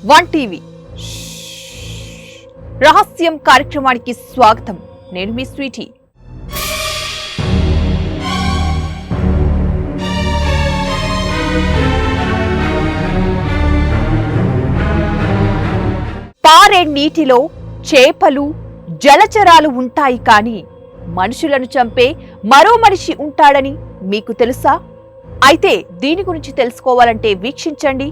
One TV రహస్యం కార్యక్రమానికి స్వాగతం. నేను మీ స్వీటీ. పారే నీటిలో చేపలు జలచరాలు ఉంటాయి, కానీ మనుషులను చంపే మరో మనిషి ఉంటాడని మీకు తెలుసా? అయితే దీని గురించి తెలుసుకోవాలంటే వీక్షించండి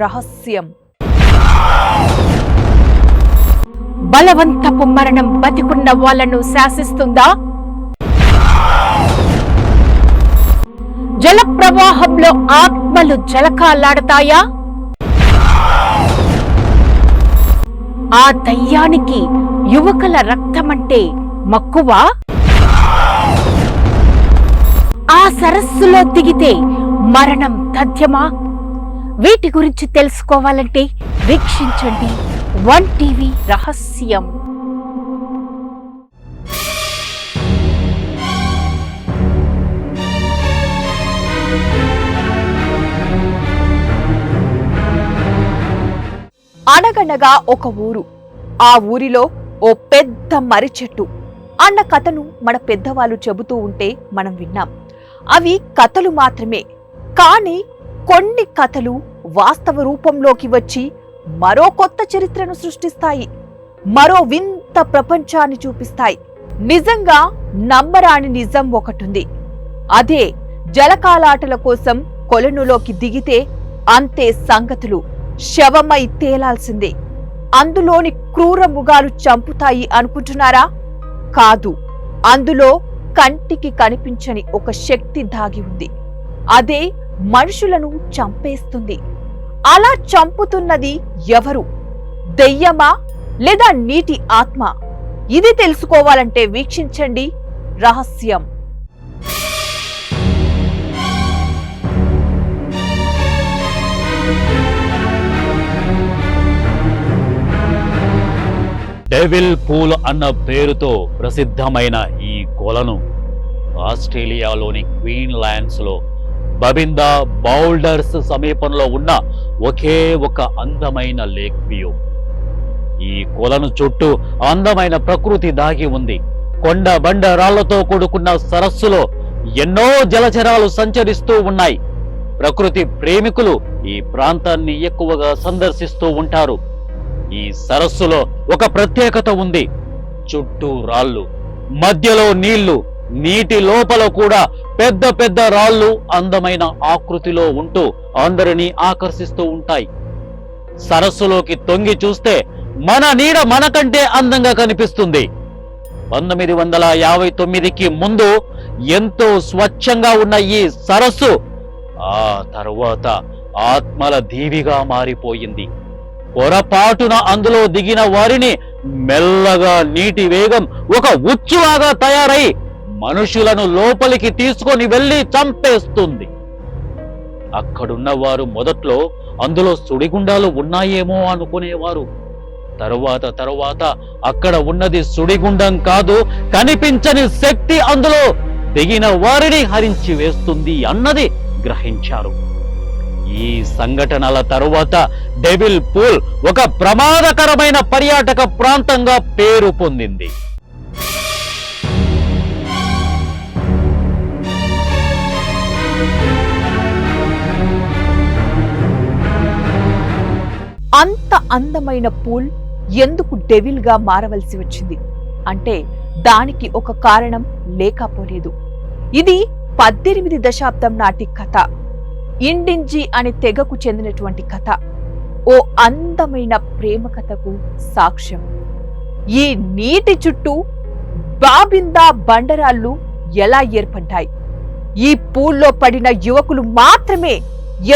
రహస్యం. బలవంతపు మరణం బతికున్న వాళ్లను శాసిస్తుందా? జల ప్రవాహంలో ఆత్మలు జలకాలాడతాయా? ఆ దయ్యానికి యువకుల రక్తమంటే మక్కువ? ఆ సరస్సులో దిగితే మరణం తథ్యమా? వీటి గురించి తెలుసుకోవాలంటే వీక్షించండి వన్ టీవీ రహస్యం. అనగనగా ఒక ఊరు. ఆ ఊరిలో ఓ పెద్ద మర్రి చెట్టు అన్న కథను మన పెద్దవాళ్ళు చెబుతూ ఉంటే మనం విన్నాం. అవి కథలు మాత్రమే, కానీ కొన్ని కథలు వాస్తవ రూపంలోకి వచ్చి మరో కొత్త చరిత్రను సృష్టిస్తాయి, మరో వింత ప్రపంచాన్ని చూపిస్తాయి. నిజంగా నమ్మరాని నిజం ఒకటుంది. అదే జలకాలాటల కోసం కొలనులోకి దిగితే అంతే సంగతులు. శవమై తేలాల్సిందే. అందులోని క్రూర మృగాలు చంపుతాయి అనుకుంటున్నారా? కాదు, అందులో కంటికి కనిపించని ఒక శక్తి దాగి ఉంది. అదే మనుషులను చంపేస్తుంది. అలా చంపుతున్నది ఎవరు? దెయ్యమా లేదా నీటి ఆత్మ? ఇది తెలుసుకోవాలంటే వీక్షించండి రహస్యం. డెవిల్ పూల్ అన్న పేరుతో ప్రసిద్ధమైన ఈ కొలను ఆస్ట్రేలియాలోని క్వీన్లాండ్స్ లో బబిందా బౌల్డర్స్ సమీపంలో ఉన్న ఒకే ఒక అందమైన లేక్ వ్యూ. ఈ కొలను చుట్టూ అందమైన ప్రకృతి దాగి ఉంది. కొండ బండ రాళ్లతో కూడుకున్న సరస్సులో ఎన్నో జలచరాలు సంచరిస్తూ ఉన్నాయి. ప్రకృతి ప్రేమికులు ఈ ప్రాంతాన్ని ఎక్కువగా సందర్శిస్తూ ఉంటారు. ఈ సరస్సులో ఒక ప్రత్యేకత ఉంది. చుట్టూ రాళ్ళు, మధ్యలో నీళ్లు, నీటి లోపల కూడా పెద్ద పెద్ద రాళ్ళు అందమైన ఆకృతిలో ఉంటూ అందరినీ ఆకర్షిస్తూ ఉంటాయి. సరస్సులోకి తొంగి చూస్తే మన నీడ మనకంటే అందంగా కనిపిస్తుంది. 1959కి ముందు ఎంతో స్వచ్ఛంగా ఉన్న ఈ సరస్సు ఆ తరువాత ఆత్మల దీవిగా మారిపోయింది. పొరపాటున అందులో దిగిన వారిని మెల్లగా నీటి వేగం ఒక ఉచ్చులాగా తయారై మనుషులను లోపలికి తీసుకొని వెళ్లి చంపేస్తుంది. అక్కడున్న వారు మొదట్లో అందులో సుడిగుండాలు ఉన్నాయేమో అనుకునేవారు. తరువాత అక్కడ ఉన్నది సుడిగుండం కాదు, కనిపించని శక్తి అందులో దిగిన వారిని హరించి వేస్తుంది అన్నది గ్రహించారు. ఈ సంఘటనల తరువాత డెవిల్ పూల్ ఒక ప్రమాదకరమైన పర్యాటక ప్రాంతంగా పేరు పొందింది. అంత అందమైన పూల్ ఎందుకు డెవిల్ గా మారవలసి వచ్చింది అంటే దానికి ఒక కారణం లేకపోలేదు. ఇది 18వ దశాబ్దం నాటి కథ. ఇండింజీ అనే తెగకు చెందినటువంటి కథ. ఓ అందమైన ప్రేమ కథకు సాక్ష్యం. ఈ నీటి చుట్టూ బాబిందా బండరాళ్ళు ఎలా ఏర్పడ్డాయి? ఈ పూల్లో పడిన యువకులు మాత్రమే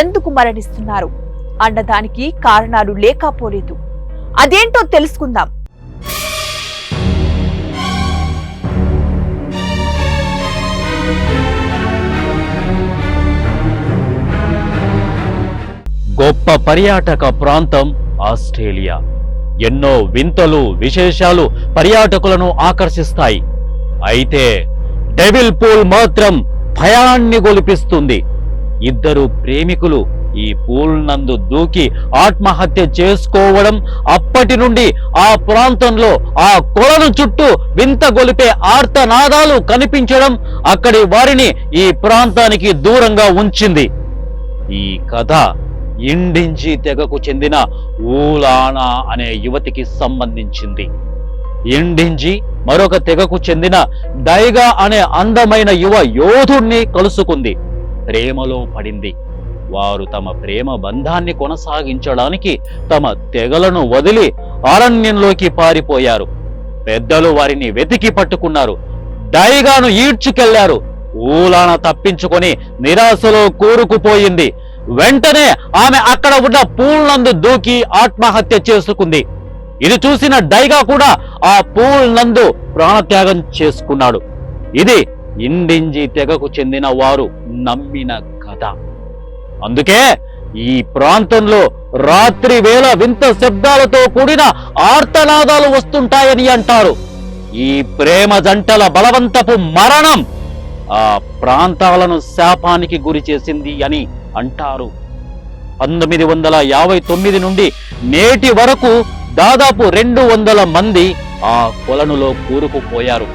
ఎందుకు మరణిస్తున్నారు అన్నదానికి కారణాలు లేకపోలేదు. అదేంటో తెలుసుకుందాం. గొప్ప పర్యాటక ప్రాంతం ఆస్ట్రేలియా. ఎన్నో వింతలు, విశేషాలు పర్యాటకులను ఆకర్షిస్తాయి. అయితే డెవిల్ పూల్ మాత్రం భయాన్ని గొలిపిస్తుంది. ఇద్దరు ప్రేమికులు ఈ పూల్ నందు దూకి ఆత్మహత్య చేసుకోవడం, అప్పటి నుండి ఆ ప్రాంతంలో ఆ కొలను చుట్టూ వింత గొలిపే ఆర్తనాదాలు కనిపించడం అక్కడి వారిని ఈ ప్రాంతానికి దూరంగా ఉంచింది. ఈ కథ ఇండింజి తెగకు చెందిన ఊలానా అనే యువతికి సంబంధించింది. ఇండింజి మరొక తెగకు చెందిన డైగా అనే అందమైన యువ యోధుణ్ణి కలుసుకుంది, ప్రేమలో పడింది. వారు తమ ప్రేమ బంధాన్ని కొనసాగించడానికి తమ తెగలను వదిలి అరణ్యంలోకి పారిపోయారు. పెద్దలు వారిని వెతికి పట్టుకున్నారు, డైగాను ఈడ్చుకెళ్లారు. ఊలాన తప్పించుకొని నిరాశలో కూరుకుపోయింది. వెంటనే ఆమె అక్కడ ఉన్న పూల్ నందు దూకి ఆత్మహత్య చేసుకుంది. ఇది చూసిన డైగా కూడా ఆ పూల్ నందు ప్రాణత్యాగం చేసుకున్నాడు. ఇది ఇండింజి తెగకు చెందిన వారు నమ్మిన కథ. అందుకే ఈ ప్రాంతంలో రాత్రి వేళ వింత శబ్దాలతో కూడిన ఆర్తనాదాలు వస్తుంటాయని అంటారు. ఈ ప్రేమ జంటల బలవంతపు మరణం ఆ ప్రాంతాలను శాపానికి గురి చేసింది అని అంటారు. 1959 నుండి నేటి వరకు దాదాపు 200 మంది ఆ కొలనులో కూరుకుపోయారు.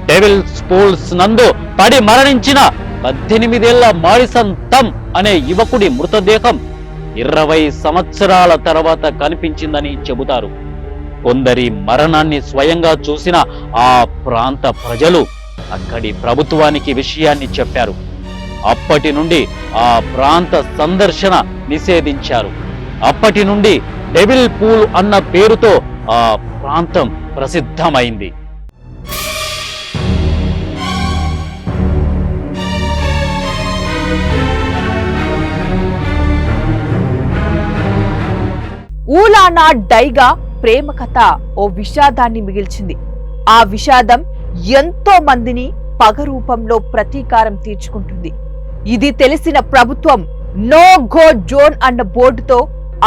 డెవిల్స్ పూల్స్ నందు పడి మరణించిన 18 ఏళ్ల మారిసన్ తమ్ అనే యువకుడి మృతదేహం 20 సంవత్సరాల తర్వాత కనిపించిందని చెబుతారు. కొందరి మరణాన్ని స్వయంగా చూసిన ఆ ప్రాంత ప్రజలు అక్కడి ప్రభుత్వానికి విషయాన్ని చెప్పారు. అప్పటి నుండి ఆ ప్రాంత సందర్శన నిషేధించారు. అప్పటి నుండి డెవిల్ పూల్ అన్న పేరుతో ఆ ప్రాంతం ప్రసిద్ధమైంది. ఊలానా డైగా ప్రేమ కథ ఓ విషాదాన్ని మిగిల్చింది. ఆ విషాదం ఎంతో మందిని పగ రూపంలో ప్రతీకారం తీర్చుకుంటుంది. ఇది తెలిసిన ప్రభుత్వం నో గో జోన్ అన్న బోర్డుతో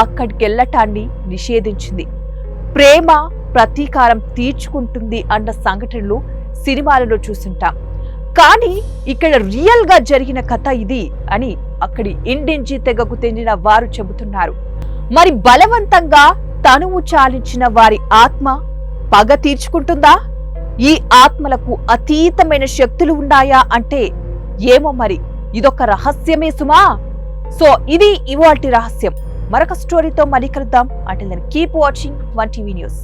అక్కడికెళ్లటాన్ని నిషేధించింది. ప్రేమ ప్రతీకారం తీర్చుకుంటుంది అన్న సంఘటనలు సినిమాలలో చూసుంటాం. కానీ ఇక్కడ రియల్ గా జరిగిన కథ ఇది అని అక్కడి ఇండింజి తెగకు చెందిన వారు చెబుతున్నారు. మరి బలవంతంగా తనువు చాలించిన వారి ఆత్మ పగ తీర్చుకుంటుందా? ఈ ఆత్మలకు అతీతమైన శక్తులు ఉన్నాయా అంటే ఏమో మరి, ఇదొక రహస్యమే సుమా. సో ఇది ఇవాల్టి రహస్యం. మరొక స్టోరీతో మళ్ళీ కలుద్దాం. అంటే కీప్ వాచింగ్ 1 TV న్యూస్.